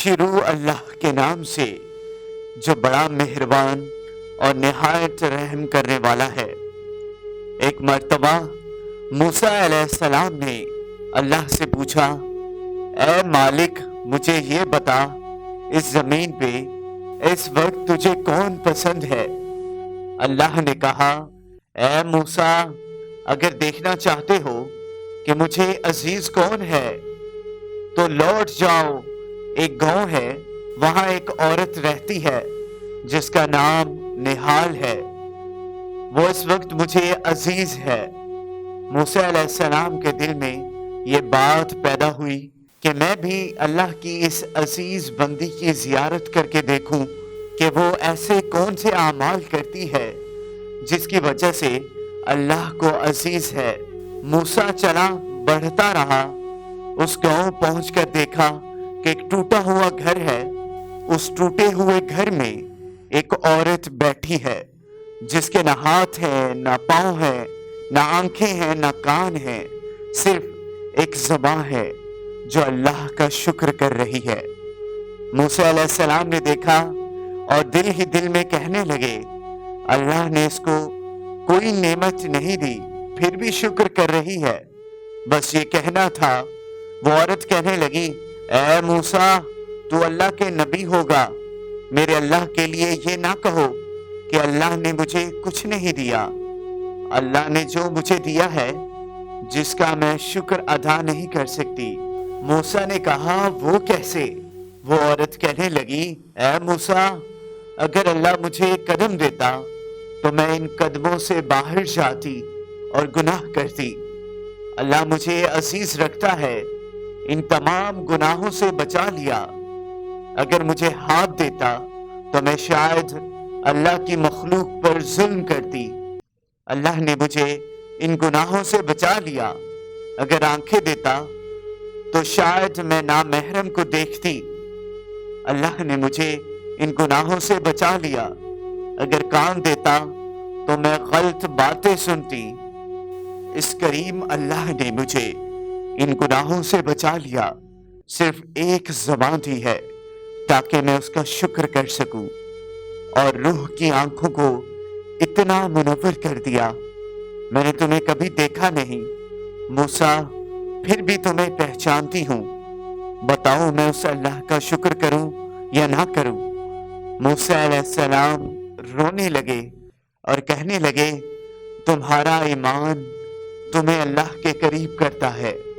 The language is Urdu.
شروع اللہ کے نام سے جو بڑا مہربان اور نہایت رحم کرنے والا ہے۔ ایک مرتبہ موسیٰ علیہ السلام نے اللہ سے پوچھا، اے مالک مجھے یہ بتا، اس زمین پہ اس وقت تجھے کون پسند ہے؟ اللہ نے کہا، اے موسیٰ اگر دیکھنا چاہتے ہو کہ مجھے عزیز کون ہے تو لوٹ جاؤ، ایک گاؤں ہے، وہاں ایک عورت رہتی ہے جس کا نام نہال ہے، وہ اس وقت مجھے عزیز ہے۔ موسیٰ علیہ السلام کے دل میں یہ بات پیدا ہوئی کہ میں بھی اللہ کی اس عزیز بندی کی زیارت کر کے دیکھوں کہ وہ ایسے کون سے اعمال کرتی ہے جس کی وجہ سے اللہ کو عزیز ہے۔ موسیٰ چلا بڑھتا رہا، اس گاؤں پہنچ کر دیکھا کہ ایک ٹوٹا ہوا گھر ہے، اس ٹوٹے ہوئے گھر میں ایک عورت بیٹھی ہے جس کے نہ ہاتھ ہیں نہ پاؤں ہیں، نہ آنکھیں ہیں نہ کان ہیں، صرف ایک زبان ہے جو اللہ کا شکر کر رہی ہے۔ موسیٰ علیہ السلام نے دیکھا اور دل ہی دل میں کہنے لگے، اللہ نے اس کو کوئی نعمت نہیں دی پھر بھی شکر کر رہی ہے، بس یہ کہنا تھا۔ وہ عورت کہنے لگی، اے موسیٰ تو اللہ کے نبی ہوگا، میرے اللہ کے لیے یہ نہ کہو کہ اللہ نے مجھے کچھ نہیں دیا، اللہ نے جو مجھے دیا ہے جس کا میں شکر ادا نہیں کر سکتی۔ موسیٰ نے کہا، وہ کیسے؟ وہ عورت کہنے لگی، اے موسیٰ اگر اللہ مجھے ایک قدم دیتا تو میں ان قدموں سے باہر جاتی اور گناہ کرتی، اللہ مجھے عزیز رکھتا ہے، ان تمام گناہوں سے بچا لیا، اگر مجھے ہاتھ دیتا تو میں شاید اللہ کی مخلوق پر ظلم کرتی، اللہ نے مجھے ان گناہوں سے بچا لیا، اگر آنکھیں دیتا تو شاید میں نامحرم کو دیکھتی، اللہ نے مجھے ان گناہوں سے بچا لیا، اگر کان دیتا تو میں غلط باتیں سنتی، اس کریم اللہ نے مجھے ان گناہوں سے بچا لیا، صرف ایک زبان دی ہے تاکہ میں اس کا شکر کر سکوں، اور روح کی آنکھوں کو اتنا منور کر دیا، میں نے تمہیں کبھی دیکھا نہیں، موسیٰ پھر بھی تمہیں پہچانتی ہوں، بتاؤ میں اس اللہ کا شکر کروں یا نہ کروں؟ موسیٰ علیہ السلام رونے لگے اور کہنے لگے، تمہارا ایمان تمہیں اللہ کے قریب کرتا ہے۔